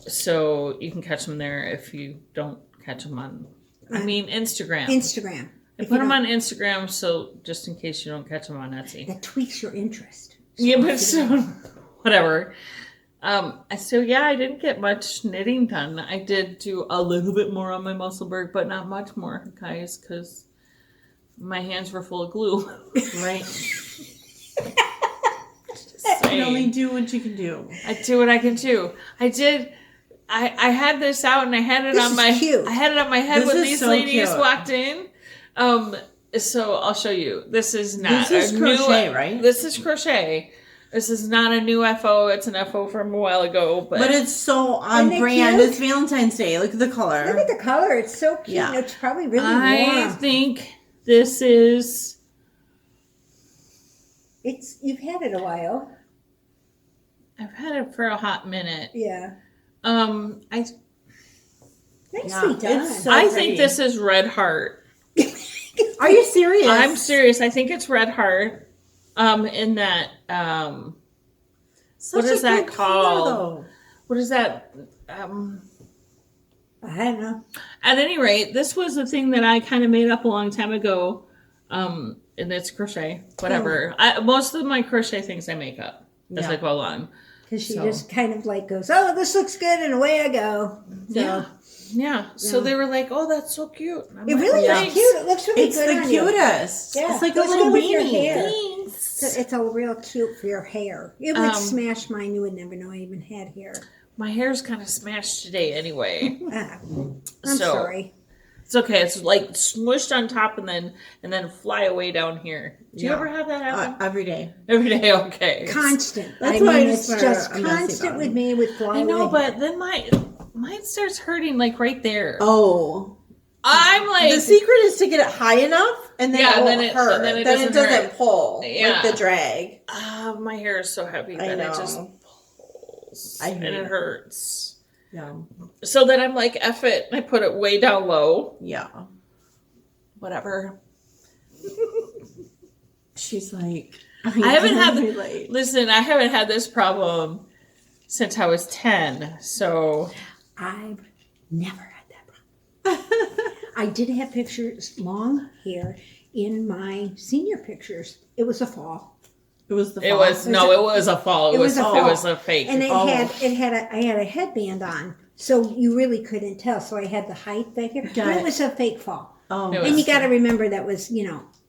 so you can catch them there if you don't catch them on. Instagram. Instagram. I put them on Instagram, so just in case you don't catch them on Etsy. That tweaks your interest. Yeah, but whatever. I didn't get much knitting done. I did do a little bit more on my Musselburgh, but not much more, guys, because my hands were full of glue. Right. You can only do what you can do. I do what I can do. I did. I had this out and I had it on my head when these ladies walked in. So I'll show you. This is not crochet, right? This is crochet. This is not a new FO. It's an FO from a while ago, but it's so on brand. Cute? It's Valentine's Day. Look at the color. Look at the color. It's so cute. Yeah. It's probably really warm. I think this is. You've had it a while. I've had it for a hot minute. Yeah. Nicely done. So I think this is Red Heart. Are you serious? I'm serious. I think it's Red Heart. In that, what is that called? What is that? I don't know. At any rate, this was a thing that I kind of made up a long time ago. And it's crochet, whatever. Most of my crochet things I make up as I go along. Because she just kind of like goes, oh, this looks good, and away I go. So. Yeah. So they were like, "Oh, that's so cute." It really is cute. It looks really good. It's the cutest. Yeah. It's like a little beanie. It's all real cute for your hair. It would smash mine. You would never know I even had hair. My hair's kind of smashed today, anyway. I'm sorry. It's okay. It's like smushed on top and then fly away down here. Do you ever have that happen? Every day. Every day. Okay. Constant. That's why it's just constant with me with fly. I know, but then mine starts hurting like right there. Oh. I'm like, the secret is to get it high enough and then it won't hurt. And then it doesn't pull like the drag. My hair is so heavy that it just pulls and it hurts. Yeah. So then I'm like, F it. I put it way down low. Yeah. Whatever. She's like, I haven't had this problem since I was 10. So I've never had that problem. I did have pictures, long hair, in my senior pictures. It was a fall. It was the fall. It was a fall. It was a fake. And I had a headband on, so you really couldn't tell. So I had the height back here. But it was a fake fall. Oh. And you got to remember that was,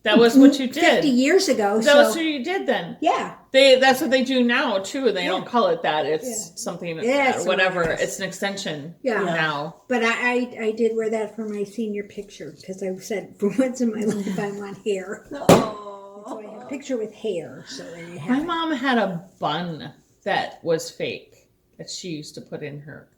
That was what you did. 50 years ago. That was what you did then. Yeah. That's what they do now too. They don't call it that. It's something, it's whatever. It's an extension now. But I did wear that for my senior picture because I said for once in my life I want hair. So I had a picture with hair. So my mom had a bun that was fake that she used to put in her.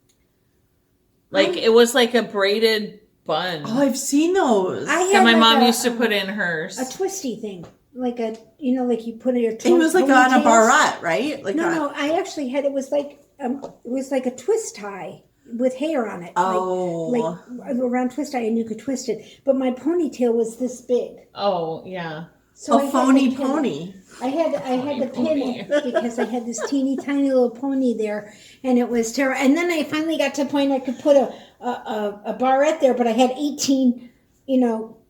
Like it was like a braided bun. Oh, I've seen those. That my mom used to put in hers. A twisty thing. Like like you put in your It was like on a barrette, right? Like no, I actually had, it was like a twist tie with hair on it. Oh. Like around twist tie, and you could twist it. But my ponytail was this big. Oh, yeah. So a phony pony. I had to pin it because I had this teeny tiny little pony there, and it was terrible. And then I finally got to the point I could put a barrette there, but I had 18,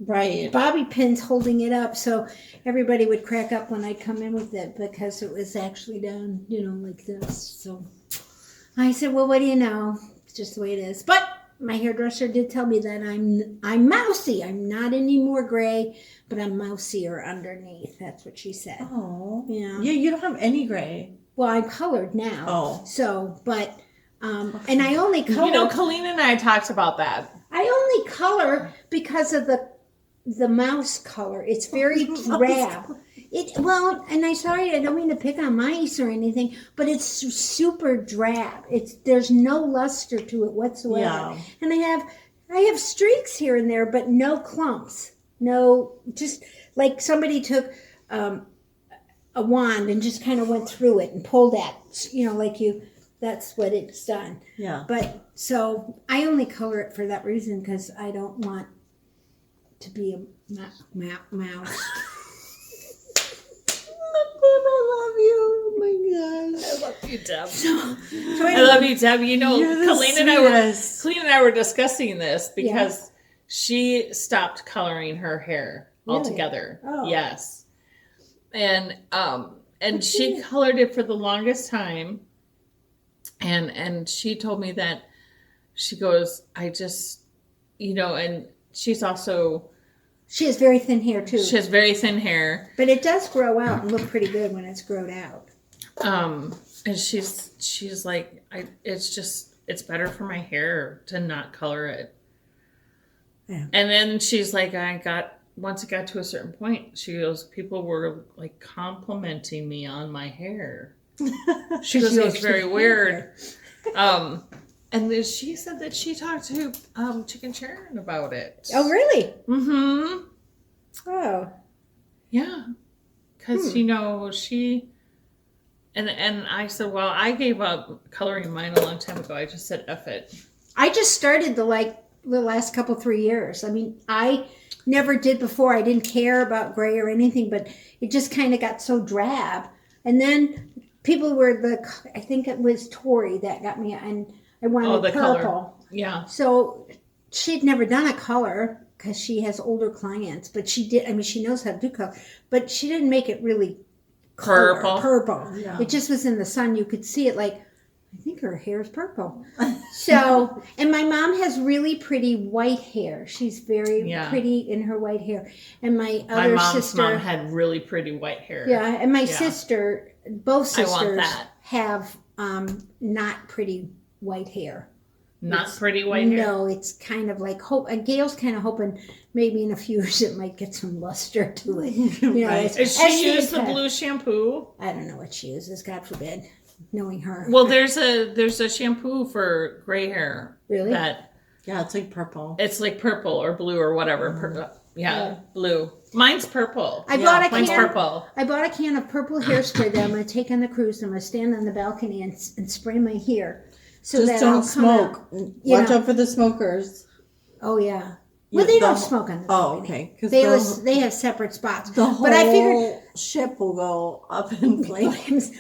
right, bobby pins holding it up, so everybody would crack up when I'd come in with it because it was actually done, like this. So I said, well, what do you know? It's just the way it is. But my hairdresser did tell me that I'm mousy. I'm not any more gray, but I'm mousier underneath. That's what she said. Oh. Yeah. Yeah, you don't have any gray. Well, I'm colored now. Oh. So, but, and I only color. Colleen and I talked about that. I only color because of the mouse color. It's very drab. I don't mean to pick on mice or anything, but it's super drab. There's no luster to it whatsoever. Yeah. And I have streaks here and there, but no clumps. No, just like somebody took a wand and just kind of went through it and pulled that, that's what it's done. Yeah. But so I only color it for that reason because I don't want to be a mouse. I love you. Oh my gosh. I love you, Deb. So I love you, Deb. Colleen and I were discussing this because she stopped coloring her hair altogether. Oh. Yes. And she colored it for the longest time. And she told me that she goes, I just, and she's also... She has very thin hair, too. She has very thin hair. But it does grow out and look pretty good when it's grown out. And she's like, it's better for my hair to not color it. Yeah. And then she's like, once it got to a certain point, she goes, people were like complimenting me on my hair. She goes, it was very weird. And then she said that she talked to Chicken Sharon about it. Oh, really? Mm-hmm. Oh. Yeah. Because, she... And I said, well, I gave up coloring mine a long time ago. I just said, F it. I just started the last 3 years. I mean, I never did before. I didn't care about gray or anything, but it just kind of got so drab. And then people were I think it was Tori that got me, and I wanted the purple. Color. Yeah. So she'd never done a color because she has older clients, but she did. I mean, she knows how to do color, but she didn't make it really purple. Yeah. It just was in the sun. You could see it I think her hair is purple. So, and my mom has really pretty white hair. She's very pretty in her white hair. And my mom's mom had really pretty white hair. Yeah, and my sister, both sisters have not pretty white hair. Pretty white hair? No, it's kind of like Gail's kind of hoping maybe in a few years it might get some luster to it. Right. Does she use the blue shampoo? I don't know what she uses, God forbid, knowing her. Well, there's a shampoo for gray hair. Really? Yeah, it's like purple. It's like purple or blue or whatever. Blue. Mine's purple. Mine's purple. I bought a can of purple hairspray that I'm going to take on the cruise. I'm going to stand on the balcony and spray my hair. So just don't smoke. Watch out for the smokers. Oh yeah. Well, they don't smoke on the balcony. Oh, okay. They have separate spots. But I figured ship will go up in flames.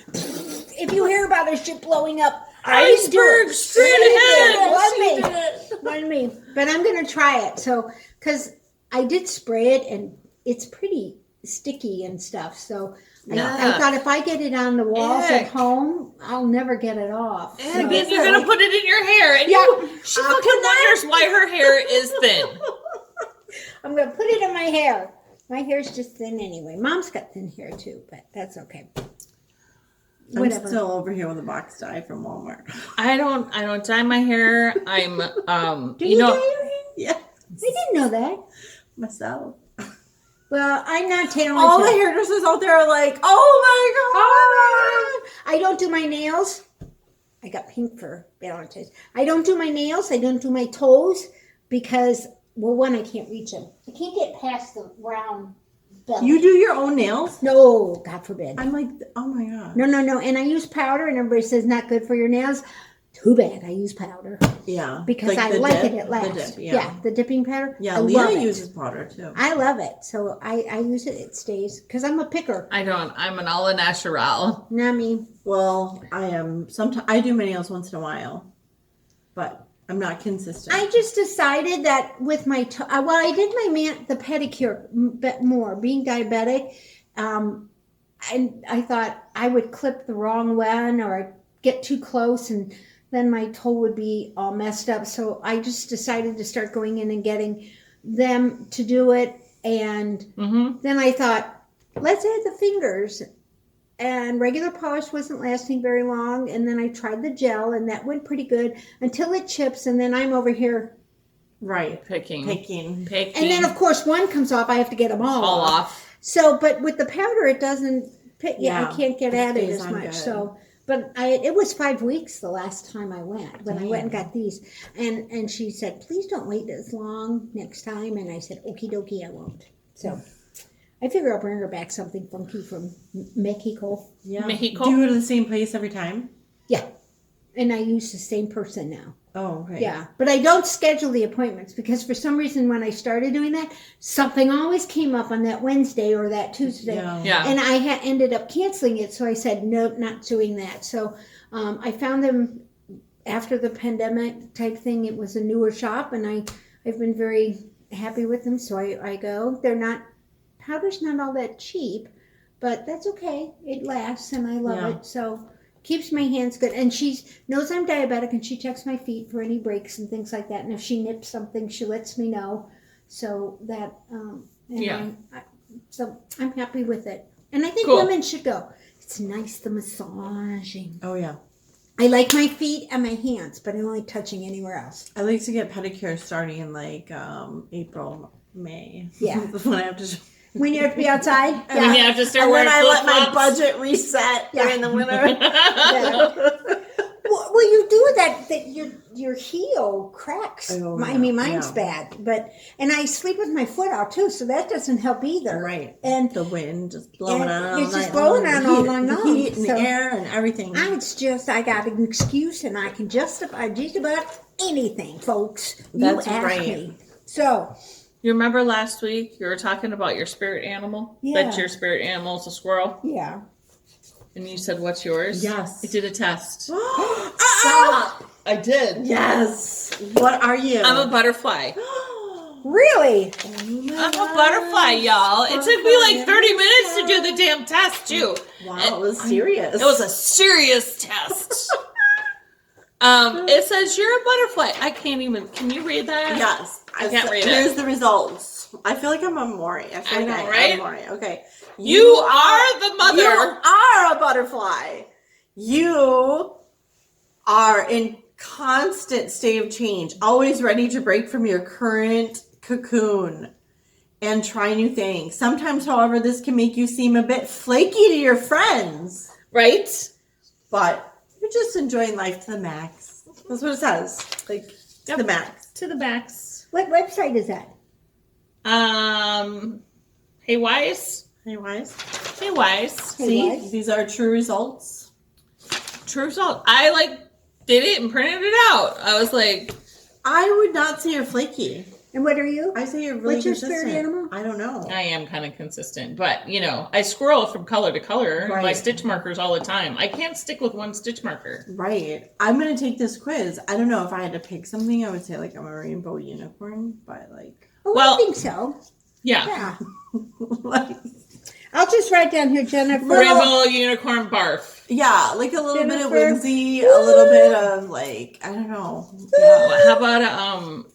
If you hear about a ship blowing up, iceberg straight ahead. One me. But I'm gonna try it. So, because I did spray it and it's pretty sticky and stuff. So. I thought if I get it on the walls at home, I'll never get it off. So. And then you're going to put it in your hair. And she fucking wonders why her hair is thin. I'm going to put it in my hair. My hair's just thin anyway. Mom's got thin hair too, but that's okay. I'm still over here with a box dye from Walmart. I don't dye my hair. I'm Do you dye your hair? Yeah. I didn't know that. Myself. Well, I'm not talented. All the hairdressers out there are like, oh my god. I don't do my nails. I got pink for Valentines. I don't do my nails. I don't do my toes because, well, one, I can't reach them. I can't get past the round belly. You do your own nails? No, God forbid. I'm like, oh my god. No. And I use powder, and everybody says not good for your nails. Too bad I use powder. Yeah. Because I like it at last. The dip, yeah. The dipping powder. Yeah, I Leah uses powder too. I love it. So I use it. It stays. Because I'm a picker. I don't. I'm an all natural. Not me. Well, I am. Sometimes I do my nails once in a while, but I'm not consistent. I just decided that with my I did the pedicure more being diabetic, and I thought I would clip the wrong one or I'd get too close and then my toe would be all messed up. So I just decided to start going in and getting them to do it. And then I thought, let's add the fingers. And regular polish wasn't lasting very long. And then I tried the gel, and that went pretty good until it chips. And then I'm over here. Right. Picking. And then, of course, one comes off. I have to get them all off. So, but with the powder, it doesn't pick. Yeah, I can't get at it as on much. good. So, but it was 5 weeks the last time I went, when I went and got these. And she said, please don't wait as long next time. And I said, okie dokie, I won't. So I figure I'll bring her back something funky from Mexico. Yeah. Mexico. Do you go to the same place every time? Yeah. And I use the same person now. Oh, okay. Yeah. But I don't schedule the appointments because for some reason when I started doing that, something always came up on that Wednesday or that Tuesday. Yeah. And I ended up canceling it. So I said, nope, not doing that. So I found them after the pandemic type thing. It was a newer shop and I've been very happy with them. So I go. Powder's not all that cheap, but that's okay. It lasts and I love it. So keeps my hands good. And she knows I'm diabetic and she checks my feet for any breaks and things like that. And if she nips something, she lets me know. So that, so I'm happy with it. And I think women should go. It's nice, the massaging. Oh, yeah. I like my feet and my hands, but I don't like touching anywhere else. I like to get pedicures starting in like April, May. Yeah. When I have to... When you have to be outside? Yeah. When you have to start and wearing then I let my flip-flops. budget reset during the winter. Well, you do that your heel cracks. Oh, I mean, mine's bad, and I sleep with my foot out too, so that doesn't help either. Right. And the wind just blowing on all it's night just blowing on all night the long. heat and the air and everything. It's just I got an excuse and I can justify just about anything, folks. That's you ask right. me. So. You remember last week you were talking about your spirit animal? Yeah. That your spirit animal is a squirrel? Yeah. And you said, what's yours? Yes. I did a test. Stop! I did. Yes. What are you? I'm a butterfly. Really? I'm a butterfly, y'all. It took me like 30 minutes to do the damn test, too. Wow, it was serious. It was a serious test. It says you're a butterfly. I can't even. Can you read that? Yes. I can't read it. Here's the results. I feel like I'm a Maury. I know, right? I'm Maury. Okay. You are the mother. You are a butterfly. You are in constant state of change, always ready to break from your current cocoon and try new things. Sometimes, however, this can make you seem a bit flaky to your friends. Right? But you're just enjoying life to the max. That's what it says. Like, to the max. To the max. What website is that? Hey, Wise. Hey, Wise. Hey, Wise. See, Wise. these are true results. True result. I did it and printed it out. I was like, I would not say you're flaky. And what are you? I say you're really What's your consistent. spirit animal? I don't know. I am kind of consistent, but I scroll from color to color. Right. My stitch markers all the time. I can't stick with one stitch marker. Right. I'm going to take this quiz. I don't know if I had to pick something. I would say like I'm a rainbow unicorn, but like. Oh, Well- I think so. Yeah. Yeah. like I'll just write down here, Jennifer. Rainbow unicorn barf. yeah, like a little bit of Jennifer. whimsy, a little bit of like, I don't know. Yeah. How about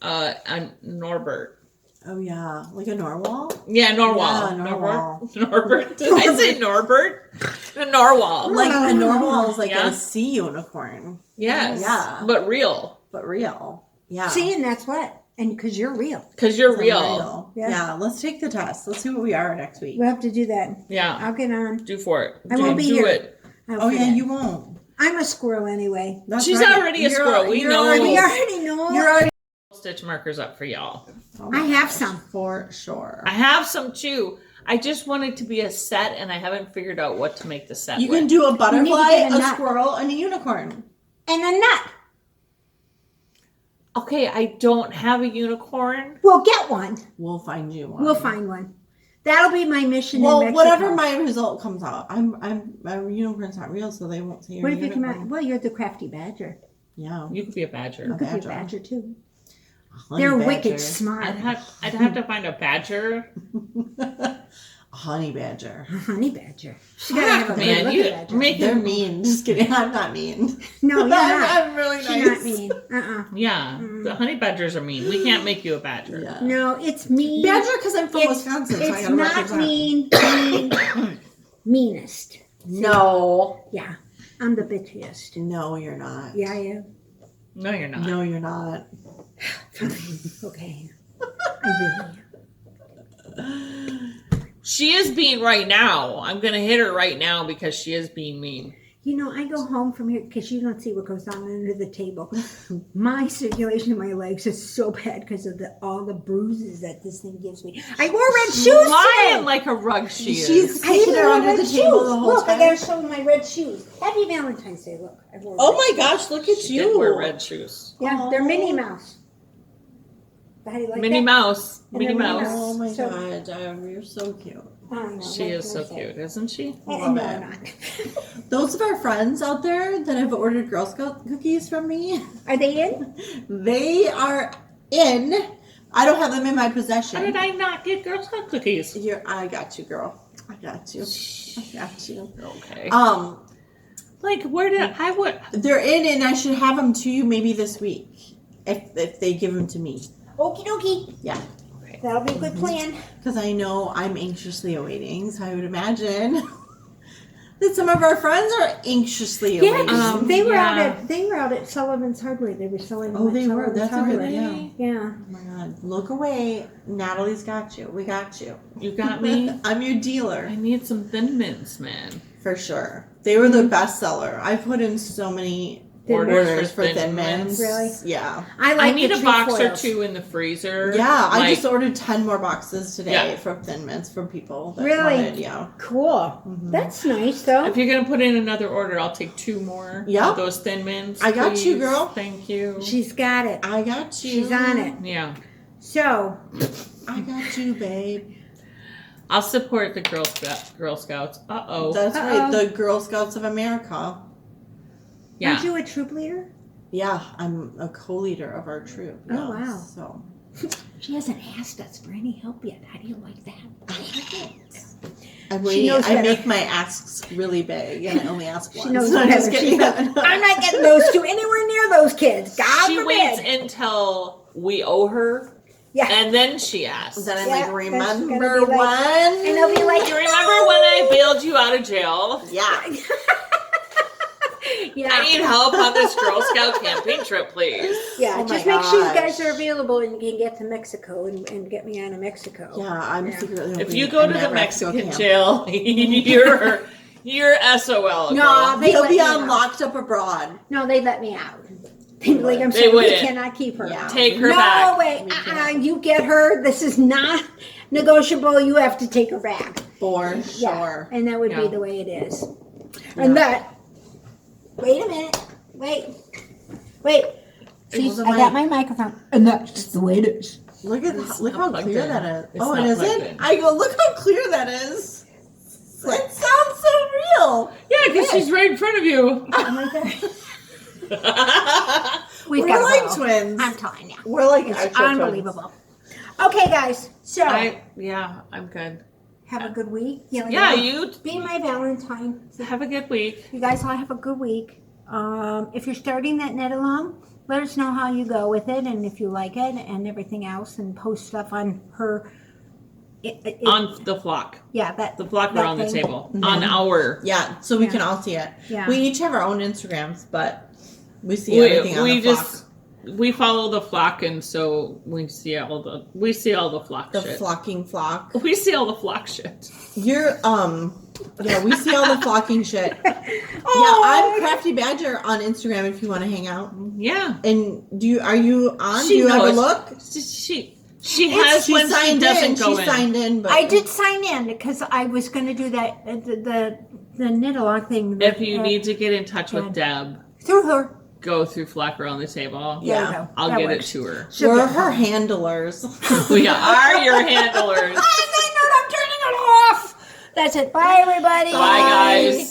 a Norbert? Oh yeah, like a narwhal. Yeah, narwhal. Yeah, narwhal. Norbert. Did I say Norbert? A narwhal. Like a narwhal is like a sea unicorn. Yes. Yeah. But real. But real. Yeah. See, and that's what. And because you're real. Because you're real. Yeah. Let's take the test. Let's see what we are next week. We'll have to do that. Yeah. I'll get on. Do for it. I won't be do here. it. Oh yeah, you won't. I'm a squirrel anyway. That's She's right. already a squirrel. We know. We already know. You're already Stitch markers up for y'all. I have some. For sure. I have some too. I just want it to be a set, and I haven't figured out what to make the set. You with. can do a butterfly, get a a nut. squirrel, and a unicorn. And a nut. Okay, I don't have a unicorn. We'll get one. We'll find you one. We'll find one. That'll be my mission Well, in Mexico. whatever my result comes out, my unicorn's not real, so they won't say you're What a if you come unicorn. out? Well, you're the crafty badger. Yeah. You could be a badger. You could be a badger. badger too. Honey They're badger. wicked smart. I'd have to find a badger. A honey badger. A honey badger. She gotta have a Man, good you looking badger. make They're it. mean. Just kidding. I'm not mean. No, you're not. I'm really nice. She's not mean. Yeah, the honey badgers are mean. We can't make you a badger. Yeah. No, it's mean. Badger because I'm from Wisconsin, so I It's gotta not represent. meanest. No. Yeah, I'm the bitchiest. No, you're not. Yeah, I am. No, you're not. No, you're not. Okay. I really am. She is being right now. I'm gonna hit her right now because she is being mean. You know, I go home from here because you don't see what goes on under the table. My circulation in my legs is so bad because of all the bruises that this thing gives me. I wore red shoes Lying today. like a rug she is. She's I taking her wore under red the shoes. table the whole Look, time. I gotta show my red shoes. Happy Valentine's Day. Look, I wore. Oh red my shoes. gosh! Look at She you. did wear red shoes. Yeah, they're Minnie Mouse. How do you like Minnie that? Mouse. And Minnie then Minnie Mouse. Oh my So- god, you're so cute. I don't know, She what is can I so say? cute, isn't she? Love No, it. not. Those of our friends out there that have ordered Girl Scout cookies from me, Are they in? they are in. I don't have them in my possession. How did I not get Girl Scout cookies? I got you, girl. I got you. I got you. Okay. Like where did I would? they're in, and I should have them to you maybe this week if they give them to me. Okie dokie. Yeah, That'll be a good plan. because I know I'm anxiously awaiting. So I would imagine that some of our friends are anxiously Yeah, awaiting. they were yeah. out at Sullivan's Hardware. They were selling. Oh, them at they were. Sullivan's That's Hardware. right. Yeah. Yeah. Oh my god! Look away. Natalie's got you. We got you. You got me. I'm your dealer I need some Thin Mints, man. for sure. They were the best seller. I put in so many orders for Thin Mints. Really? Yeah. I need the a box or trefoils. two in the freezer. Yeah, I Like, just ordered 10 more boxes today Yeah. from Thin Mints from people that Really? wanted, yeah. Cool. That's nice, though. If you're gonna put in another order, I'll take 2 more. Yep. Of those Thin Mints. I got you, please. girl. Thank you. She's got it. I got you. She's on it. Yeah. So, I got you, babe. I'll support the Girl Scouts. Uh-oh. That's right, the Girl Scouts of America. Yeah. aren't you a troop leader? Yeah, I'm a co-leader of our troop. Oh, yeah, wow. So She hasn't asked us for any help yet. How do you like that? I'm She waiting. knows I better. make my asks really big, and I only ask once. She knows I'm better. just kidding. She's like, I'm not getting those two anywhere near those kids. God She forbid. waits until we owe her, Yeah. and then she asks. Then I'm Yeah, like, that's remember gonna be like- when? And they'll be like, You remember when I bailed you out of jail? Yeah. yeah. I need help on this Girl Scout camping trip, please. Yeah, Oh my just make sure you gosh. guys are available and you can get to Mexico and get me out of Mexico. Yeah, I'm secretly. If hoping you go I'm to at the Mexico Mexican camp. jail, you're SOL. No, girl. they He'll let be me on out. locked up abroad. No, they let me out. Like I'm They saying, we wouldn't. cannot keep her. Yeah. Take her no, back. wait. You get her. This is not negotiable. You have to take her back. For Yeah. sure. And that would Yeah. be the way it is. And that. Wait a minute. Wait. See, wasn't I got my- my microphone. And that's just the way it is. Look at look how plugged clear in. that is. It's Oh, it not plugged isn't? in. I go, look how clear that is. It sounds so real. Yeah, because she's right in front of you. Oh my God. We've We're got like to twins. I'm telling you. We're like It's actual twins. unbelievable. Okay, guys. So, I'm good. have a good week. Yeah, you Be my Valentine. have a good week. You guys all have a good week. If you're starting that net along, let us know how you go with it and if you like it and everything else, and post stuff on her. On the flock. Yeah, the flock around the table. On our. Yeah, so we can all see it. Yeah. We each have our own Instagrams, but we see everything on the flock. We follow the flock, and so we see all the flock shit. The flocking flock. We see all the flock shit. You're yeah, we see all the flocking shit. Yeah, I'm Crafty Badger on Instagram if you want to hang out. Yeah. And are you on? Do you have a look? She has when she doesn't go in. She signed in, but I did sign in because I was going to do that the knit-along thing. If you need to get in touch with Deb, through her, go through Flock Around the Table. Yeah, I'll get it to her. We're her handlers. We are your handlers. On that note, I'm turning it off. That's it. Bye, everybody. Bye, guys.